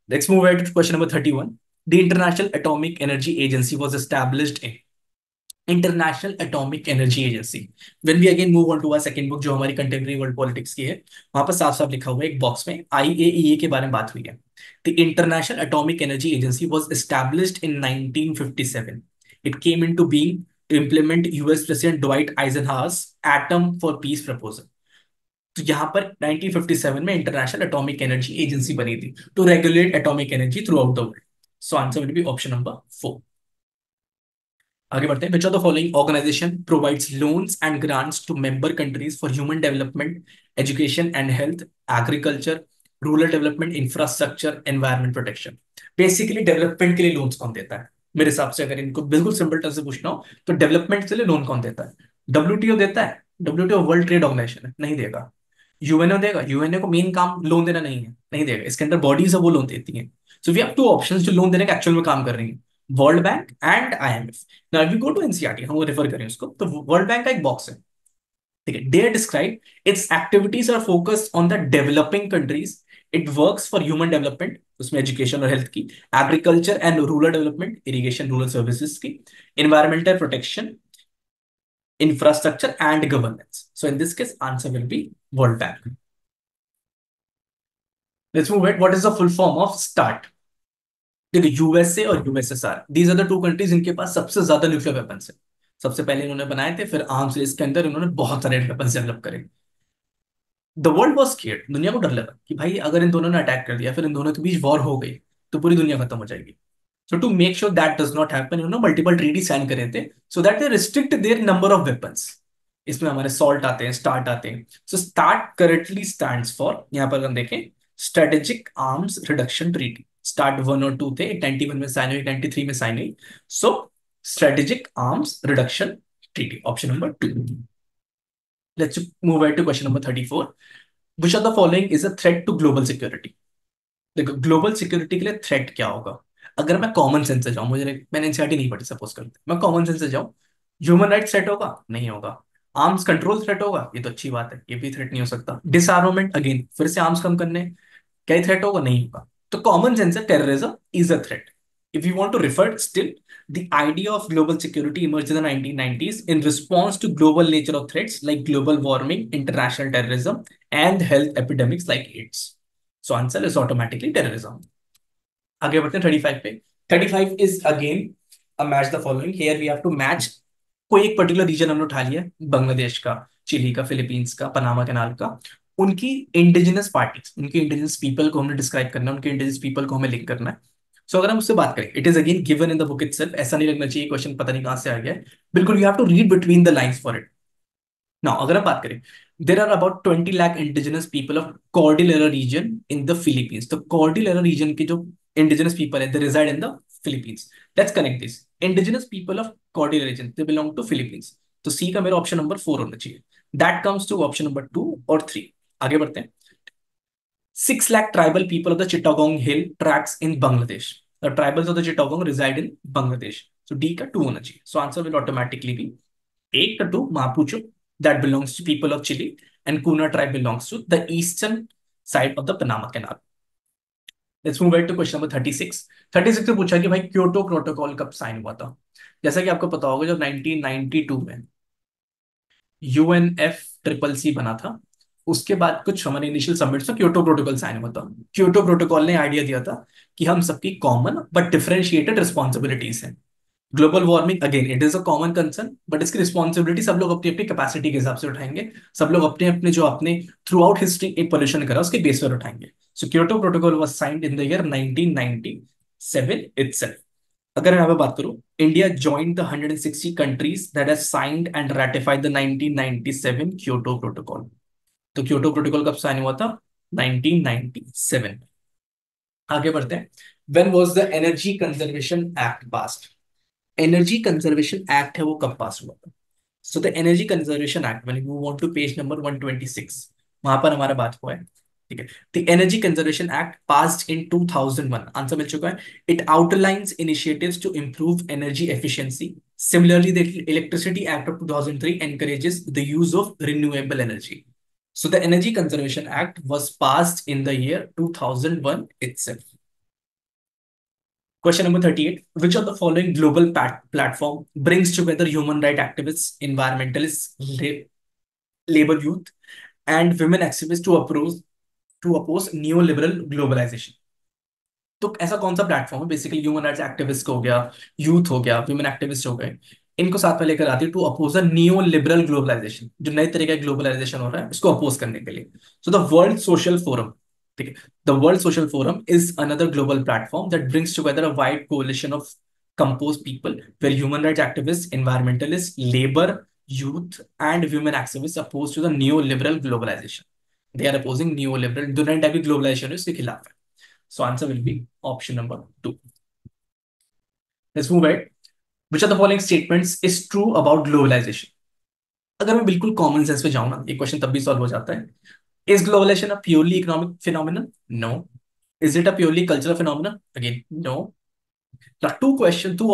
Let's move ahead to question number 31. The International Atomic Energy Agency was established in International Atomic Energy Agency. When we again move on to our second book जो हमारी कंटेम्प्रेरी वर्ल्ड पॉलिटिक्स की है, वहां पर साफ साफ लिखा हुआ है एक बॉक्स में आईएईए के बारे में बात हुई है। The International Atomic Energy Agency was established in 1957। It came into being to implement US president Dwight Eisenhower's atom for peace proposal. तो यहाँ पर 1957 में इंटरनेशनल एटॉमिक एनर्जी एजेंसी बनी थी to regulate atomic energy throughout the world. So answer will be option number 4। आगे बढ़ते हैं। Which of the following organization provides loans and grants to member countries for human development, education and health, agriculture, rural development, infrastructure, environment protection? Basically development के लिए loans कौन देता है? मेरे हिसाब से अगर इनको बिल्कुल सिंपल टर्म से पूछना हो तो डेवलपमेंट के लिए लोन कौन देता है? डब्ल्यूटीओ देता है? डब्ल्यूटीओ वर्ल्ड ट्रेड ऑर्गेनाइजेशन है, नहीं देगा। यूएनओ देगा? यूएनओ को मेन काम लोन देना नहीं है, नहीं देगा। इसके अंदर बॉडीज है वो लोन देती हैं। So we have two options जो लोन देने के एक्चुअल में काम कर रही हैं, World Bank and IMF. Now we go to NCERT, हम वो रेफर करें उसको, तो वर्ल्ड बैंक का एक बॉक्स है, ठीक है। They describe its activities are focused on the developing countries, it works for human development, उसमें एजुकेशन और हेल्थ की, agriculture and rural development, irrigation rural services की, environmental protection, infrastructure and governance. So in this case, answer will be World Bank. Let's move it. What is the full form of START? देखिए, USA और USSR, these are the two countries इनके पास सबसे ज्यादा nuclear weapons है। सबसे पहले इन्होंने बनाए थे, फिर आर्म्स रेस के अंदर इन्होंने बहुत सारे वेपन्स डेवलप करे। द वर्ल्ड वॉज स्केयर्ड, दुनिया को डर लगा कि भाई अगर इन दोनों ने अटैक कर दिया, फिर इन दोनों के बीच वॉर हो गई, तो पूरी दुनिया खत्म हो जाएगी। So to make sure that does not happen, इन्होंने मल्टीपल ट्रीटी साइन करे थे, so that they restrict their number of weapons. इसमें हमारे सॉल्ट आते हैं, स्टार्ट आते हैं। So START correctly stands for, यहां पर हम देखें, strategic arms reduction treaty. START 1 और 2 थे, 91 में साइन हुई, 93 में साइन हुई। So strategic arms reduction treaty, option number 2। Let's move ahead to question number 34। Which of the following is a threat to global security? देखो, ग्लोबल सिक्योरिटी के लिए threat क्या होगा? अगर मैं कॉमन सेंस से जाऊं, मैंने एनसीईआरटी नहीं पढ़ी, सपोज करते मैं कॉमन सेंस से जाऊं, ह्यूमन राइट थ्रेट होगा? नहीं होगा। आर्म्स कंट्रोल थ्रेट होगा? ये तो अच्छी बात है, ये भी थ्रेट नहीं हो सकता। डिसआर्मामेंट, अगेन फिर से आर्म्स कम करने, क्या ही थ्रेट होगा? नहीं होगा। तो कॉमन सेंस है, terrorism is a threat. If you want to refer still, the idea of global security emerged in the 1990s in response to global nature of threats like global warming, international terrorism, and health epidemics like AIDS. So answer is automatically terrorism. आगे बढ़ते हैं 35 पे। 35 is again a match the following. Here we have to match कोई एक particular reason हमने उठा लिया, बांग्लादेश का, चिली का, फिलीपींस का, पनामा कैनाल का, उनकी इंडिजिनस पार्टीज, उनके इंडिजिनस पीपल को हमने डिस्क्राइब करना है, उनके इंडिजिनस पीपल को हमें लिंक करना है। सो अगर हम उससे बात करें, it is again given in the book itself, ऐसा नहीं लगना चाहिए क्वेश्चन पता नहीं कहां से आ गया है। बिल्कुल you have to read between the lines for it. Now अगर आप बात करें, there are about 20 lakh indigenous people of Cordillera region in the Philippines. तो कॉर्डिलेरा रीजन के जो इंडिजिनस पीपल है, they reside in the Philippines. Let's connect this, indigenous people of Cordillera region, they belong to Philippines. तो सी का मेरा option number 4 होना चाहिए। That comes to option number 2 और 3। आगे बढ़ते हैं। 6 lakh tribal people of the Chittagong Hill tracts in Bangladesh. The tribals of the Chittagong reside in Bangladesh. So D का 2 होना चाहिए. So answer will automatically be 8 का 2, Mapuche, that belongs to people of Chile, and Kuna tribe belongs to the eastern side of the Panama Canal. Let's move ahead to question number 36. 36 से पूछा कि भाई Kyoto protocol कब sign हुआ था? जैसा कि आपको पता होगा, जब 1992 में यूएनएफ ट्रिपल सी बना था, उसके बाद कुछ हमारे इनिशियल समिट्स में क्योटो प्रोटोकॉल साइन हुआ था। क्योटो प्रोटोकॉल ने आइडिया दिया था कि हम सबकी कॉमन बट डिफरेंशिएटेड रिस्पॉन्सिबिलिटीज हैं। Global warming, again it is a common concern, but इसकी रिस्पॉन्सिबिलिटी सब लोग अपनी अपनी कैपेसिटी के हिसाब से उठाएंगे। सब लोग अपने अपने जो अपने थ्रू आउट हिस्ट्री एक पोल्यूशन करा उसके बेस पर उठाएंगे। So Kyoto protocol was signed in the year 1997 itself. अगर मैं यहाँ पे बात करूं, India joined the 160 countries that have signed and ratified the 1997 Kyoto protocol. तो क्योटो प्रोटोकॉल कब साइन हुआ था? 1997। आगे बढ़ते हैं। When was the energy conservation act passed? Energy conservation act है वो कब पास हुआ था? So the energy conservation act, when you move on to page number 126, वहां पर हमारा बात हुआ है, ठीक है। The energy conservation act passed in 2001, answer मिल चुका है। It outlines initiatives to improve energy efficiency. Similarly the electricity act of 2003 encourages the use of renewable energy. So the Energy Conservation Act was passed in the year 2001 itself. Question number 38. Which of the following global platform brings together human rights activists, environmentalists, labor youth, and women activists to oppose neoliberal globalization? तो ऐसा कौन सा platform है? Basically human rights activist हो गया, youth हो गया, women activist हो गए, इनको साथ में लेकर आती है to oppose the neo liberal globalization, जो नए तरीके का ग्लोबलाइजेशन हो रहा है उसको अपोज करने के लिए। So the world social forum, ठीक है, the world social forum is another global platform that brings together a wide collision of composed people where human rights activists, environmentalists, labor, youth, and women activists opposed to the neoliberal globalization. They are opposing neoliberal, जो नई type की globalisation है उसके खिलाफ है। So answer will be option number 2. Let's move ahead. Which of the following statements is true about globalization? अगर मैं बिल्कुल कॉमन सेंस पे जाऊं ना, ये क्वेश्चन तब भी सॉल्व हो जाता है। Is globalization a purely economic phenomenon? No. Is it a purely cultural phenomenon? Again, no. The two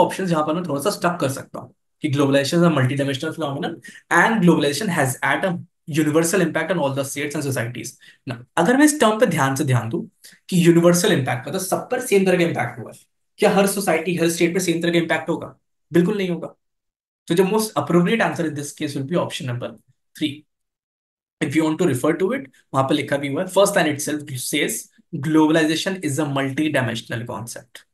options जहां पर मैं थोड़ा सा स्टक कर सकता हूँ कि globalization is a multi dimensional phenomenon and globalization has at a universal impact on all the states and societies ना। अगर मैं इस टर्म पे ध्यान दूं कि यूनिवर्सल इम्पैक्ट मतलब सब पर सेम तरह का इम्पैक्ट हुआ है, क्या हर सोसाइटी हर स्टेट पे सेम तरह का इम्पैक्ट होगा? बिल्कुल नहीं होगा। तो जो most appropriate answer in this case will be option number 3। If you want to refer to it, वहां पे लिखा भी हुआ है, first line itself says globalization is a multi dimensional concept.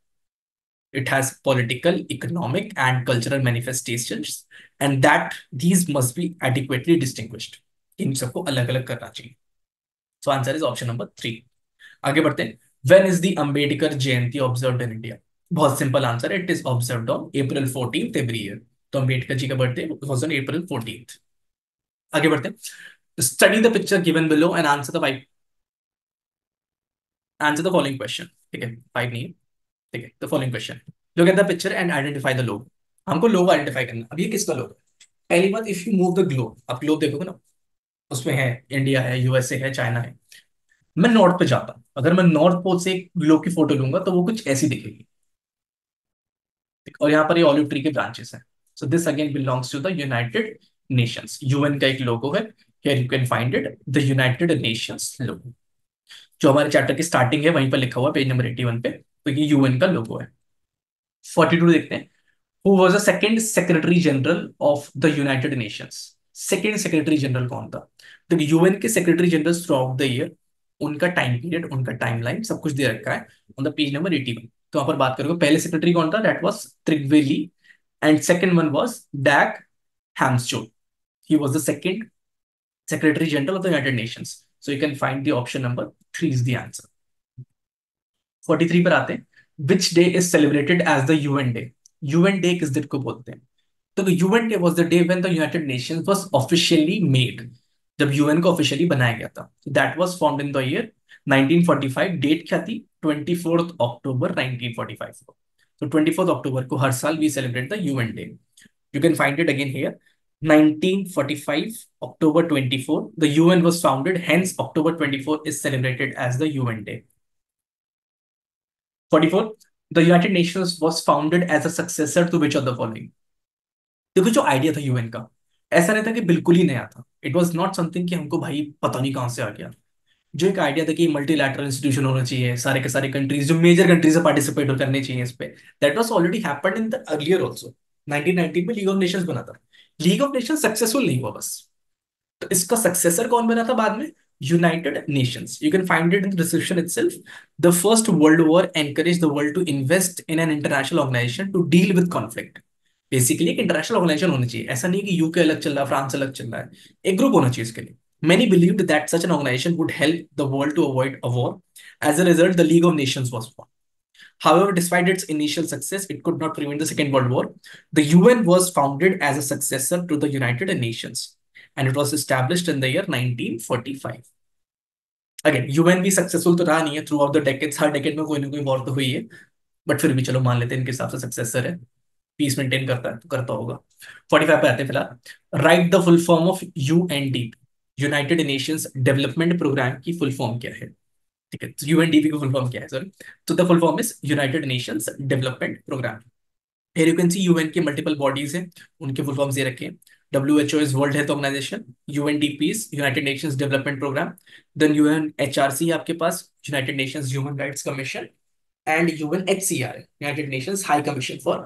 It has political, economic, and cultural manifestations, and that these must be adequately distinguished. इन सबको अलग अलग करना चाहिए. So answer is option number 3. आगे बढ़ते हैं. When is the Ambedkar Jayanti observed in India? बहुत simple answer है. It is observed on April 14th every year. तो अम्बेडकर जी का birthday was on April 14th. आगे बढ़ते हैं. Study the picture given below and answer the following question. ठीक है, 5 नहीं है. ठीक है, the following question. Look at the picture and identify the logo. हमको लोगो आइडेंटिफाई करना. अब ये किसका लोगो है? पहली बात, if you move the globe, आप ग्लोब देखोगे ना, उसमें है इंडिया है, यूएसए है, चाइना है. मैं नॉर्थ पे जाता हूं, अगर मैं नॉर्थ पोल से एक ग्लोब की फोटो लूंगा तो वो कुछ ऐसी दिखेगी. और यहाँ पर ये ऑलिव ट्री के ब्रांचेस हैं. So this again belongs to the United Nations. UN का एक लोगो है. Here you can find it, the United Nations logo. जो हमारे चैप्टर की स्टार्टिंग है वहीं पर लिखा हुआ पेज नंबर 81 पे. तो ये यूएन का लोगो है. 42 देखते हैं. Who was the second secretary general of the United Nations? Second secretary general कौन था? तो यूएन के secretary general through out the year, उनका टाइम पीरियड, उनका टाइमलाइन सब कुछ दे रखा है ऑन द पेज नंबर 81. तो वहां पर बात करोगे पहले सेक्रेटरी कौन था? That was Trygve Lie. And second one was Dag हैम्सचोल. He was the second secretary general of the United Nations. So you can find the option number 3 is the answer. 43 पर आते हैं. Which day is celebrated as the UN Day? UN Day किस दिन को बोलते हैं? तो UN Day was the day when the United Nations was officially made. जब UN को ऑफिशियली बनाया गया था. So that was formed in the year 1945. Date क्या थी? 24th October 1945 को. तो 24th October को हर साल we celebrate the UN Day. You can find it again here. 1945, October 24, the UN was founded, hence October 24 is celebrated as the UN Day. 44, the United Nations was founded as a successor to which of the following? देखो जो idea था UN का, ऐसा नहीं था कि बिल्कुल ही नया था. इट वॉज नॉट समथिंग कि हमको भाई पता नहीं कहां से आ गया. जो एक आइडिया था कि मल्टीलैटरल इंस्टीट्यूशन होना चाहिए, सारे के सारे कंट्रीज जो मेजर कंट्रीज है पार्टिसिपेट करने चाहिए इस पे. That was already happened in the earlier also. 1990 में लीग ऑफ नेशंस बना था. लीग ऑफ नेशंस सक्सेसफुल नहीं हुआ बस. तो इसका सक्सेसर कौन बना था बाद में? United Nations. You can find it in the description itself. The First World War encourage the world to invest in an international organization to deal with conflict. Basically एक इंटरनेशनल ऑर्गेनाइजेशन होना चाहिए. ऐसा नहीं कि यूके अलग चल रहा है, फ्रांस अलग चल रहा है. एक ग्रुप होना चाहिए इसके लिए. Many believed that such an organization would help the world to avoid a war. As a result, the League of Nations was formed. However, despite its initial success, it could not prevent the Second World War. The UN was founded as a successor to the United Nations, and it was established in the year 1945. Again, UN भी successful तो रहा नहीं है through out the decades. Her decade में कोई ना कोई war तो हुई है, बट फिर भी चलो मान लेते हैं इनके हिसाब से सक्सेसर है. पीस मेंटेन करता है तो करता होगा. 45 पे आते हैं फिलहाल. Right the full form of UNDP. United Nations Development Programme की फुल फॉर्म क्या है? ठीक है, यूएनडीपी की फुल फॉर्म क्या है? सॉरी. तो the full form is United Nations Development Programme. Here you can see UN के मल्टीपल बॉडीज हैं, उनके फुल फॉर्म्स दे रखे हैं. WHO is World Health Organization. UNDP is United Nations Development Program. Then UNHRC है आपके पास, United Nations Human Rights Commission. And UNHCR, United Nations High Commission for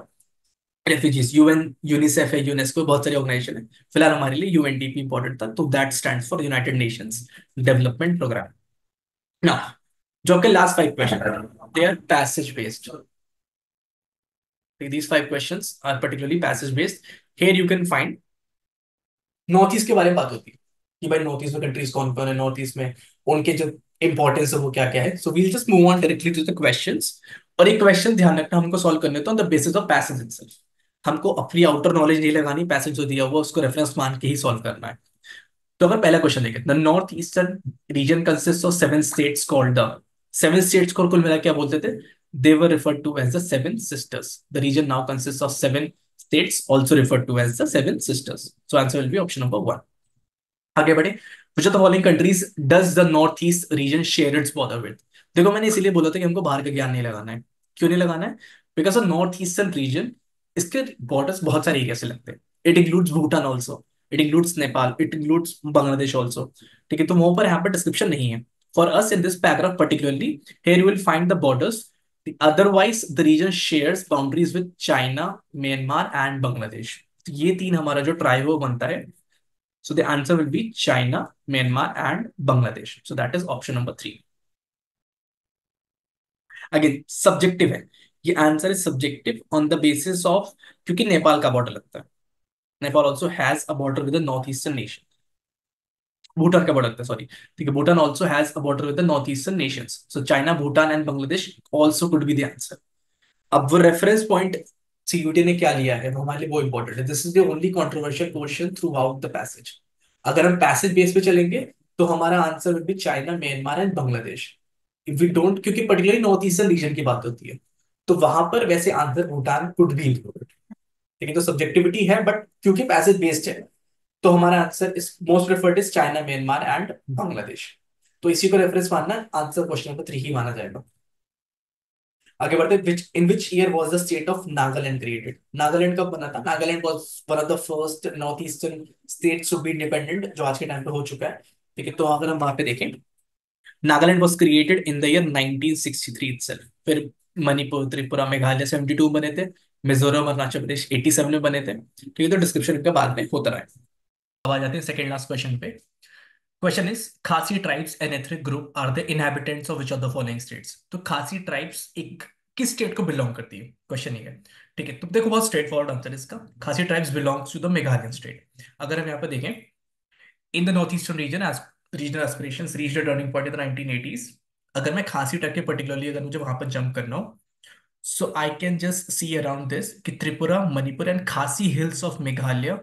Refugees. UN, UNICEF है, UNESCO, बहुत सारे organisation है. फिलहाल हमारे लिए यूएनडीपी इंपॉर्टेंट था, तो that stands for United Nations Development Programme. Now जो आपके last 5 question, they are passage based. These 5 questions are particularly passage based. Here you can find north east के बारे में बात होती है कि भाई नॉर्थ ईस्ट में कंट्रीज कौन कौन है, नॉर्थ ईस्ट में उनके जो इंपॉर्टेंस है वो क्या क्या है. So we'll just move on directly to the questions. और एक क्वेश्चन ध्यान रखना, हमको सॉल्व करने तो on the basis of passage itself. हमको अपनी आउटर नॉलेज नहीं लगानी, पैसेज जो दिया हुआ उसको रेफरेंस मान के ही सॉल्व करना है. तो अगर पहला क्वेश्चन देखें, the north eastern reason consist of 7 states called the. 7 states को कुल मिला क्या बोलते थे? They were referred to as the Seven Sisters. The region now consists of 7 states, also referred to as the Seven Sisters. So answer will be option number 1. आगे बढ़े. विच of the following countries does the north east region share its border with? देखो मैंने इसीलिए बोला था कि हमको बाहर का ज्ञान नहीं लगाना है। क्यों नहीं लगाना है? Because of north eastern reason, इसके बॉर्डर्स बहुत सारे एरिया से लगते हैं। It includes Bhutan also, it includes Nepal, it includes Bangladesh also. ठीक है, तो वहां पर यहाँ पर डिस्क्रिप्शन नहीं है। For us in this paragraph particularly, here you will find the borders. Otherwise the region shares boundaries with China, Myanmar and Bangladesh. ये तीन हमारा जो ट्राई वो बनता है। So the answer will be China, Myanmar, and Bangladesh. So that is option number 3. Again, subjective है। ये answer is subjective on the basis of, क्योंकि नेपाल का बॉर्डर लगता है। Nepal also has a border with the north eastern nation. Bhutan का border लगता है, sorry. ठीक है, Bhutan also has a border with the north eastern Nations. So China, Bhutan and Bangladesh also could be the answer. अब वो रेफरेंस पॉइंट सीयूटी ने क्या लिया है वो हमारे लिए वो इंपॉर्टेंट है। This is the only controversial question throughout the passage. अगर हम पैसेज बेस पे चलेंगे तो हमारा answer will be China, Myanmar and Bangladesh. If we don't, क्योंकि पर्टिकुलरली नॉर्थ ईस्टर्न रीजन की बात होती है, तो वहां पर वैसे आंसर भूटान कुड भी इंक्लूडेड। लेकिन तो सब्जेक्टिविटी है, बट क्योंकि पैसेज बेस्ड है तो हमारा answer is most preferred is China, Myanmar and Bangladesh. तो इसी को रेफरेंस मानना, आंसर क्वेश्चन नंबर 3 ही माना जाएगा। आगे बढ़ते, which in which year was the state of Nagaland created? Nagaland कब बना था? Nagaland was one of the first north eastern states to be independent, जो आज के टाइम पे हो चुका है। ठीक है, तो अगर हम वहां पे देखें, Nagaland was created in the year 1963 itself. फिर मणिपुर, त्रिपुरा, मेघालय 72 बने थे। मिजोरम, अरुणाचल प्रदेश 87 में बने थे। ठीक है, तो डिस्क्रिप्शन इनका बाद में होता रहा है। अब आ जाते हैं सेकंड लास्ट क्वेश्चन पे। Question is, Khasi tribes an ethnic group are the inhabitants of which of the following states? तो खासी ट्राइब्स एक किस स्टेट को बिलोंग करती है, क्वेश्चन ये है। ठीक है, तो देखो बहुत स्ट्रेट फॉरवर्ड आंसर इसका। Khasi tribes belongs to the Meghalayan state. अगर हम यहाँ पे देखें, in the north eastern region as regional aspirations reached a turning point in the 1980s। अगर मैं खासी ट्रैक के पर्टिकुलरली अगर मुझे वहां पर जंप करना हो, so I can just see around this कि Tripura, Manipur and Khasi hills of Meghalaya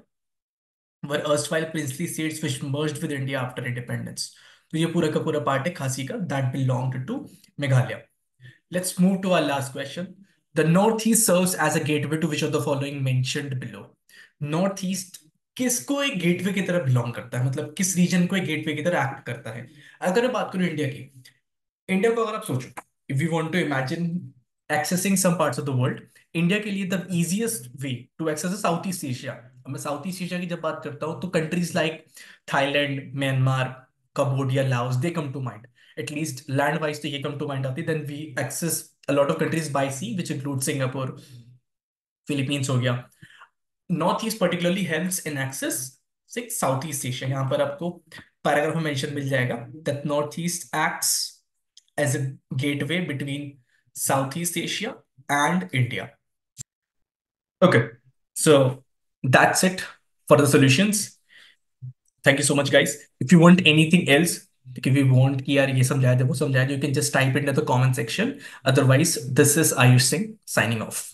were erstwhile princely states which merged with India after independence. तो ये पूरा का पूरा पार्ट है खासी का, that belonged to Meghalaya. Let's move to our last question. The Northeast serves as a gateway to which of the following mentioned below? Northeast किसको एक गेटवे की तरह बिलोंग करता है, मतलब किस रीजन को एक गेटवे की तरह एक्ट करता है? अगर मैं बात करूं इंडिया की, इंडिया को अगर आप सोचो, if you want to imagine accessing some parts of the world, India के लिए the easiest way to access South East Asia. अब मैं साउथ ईस्ट एशिया की जब बात करता हूँ तो countries like Thailand, Myanmar, Cambodia, Laos, they come to mind. At least land wise तो ये कम टू माइंड आती। Then we access a lot of countries by sea which include Singapore, Philippines हो गया। North east particularly helps in access South East Asia. यहाँ पर आपको paragraph में mention मिल जाएगा that north east acts as a gateway between Southeast Asia and India. Okay, so that's it for the solutions. Thank you so much, guys. If you want anything else, if you want कि यार ये समझाया था वो समझाया, you can just type it in the comment section. Otherwise, this is Ayush Singh signing off.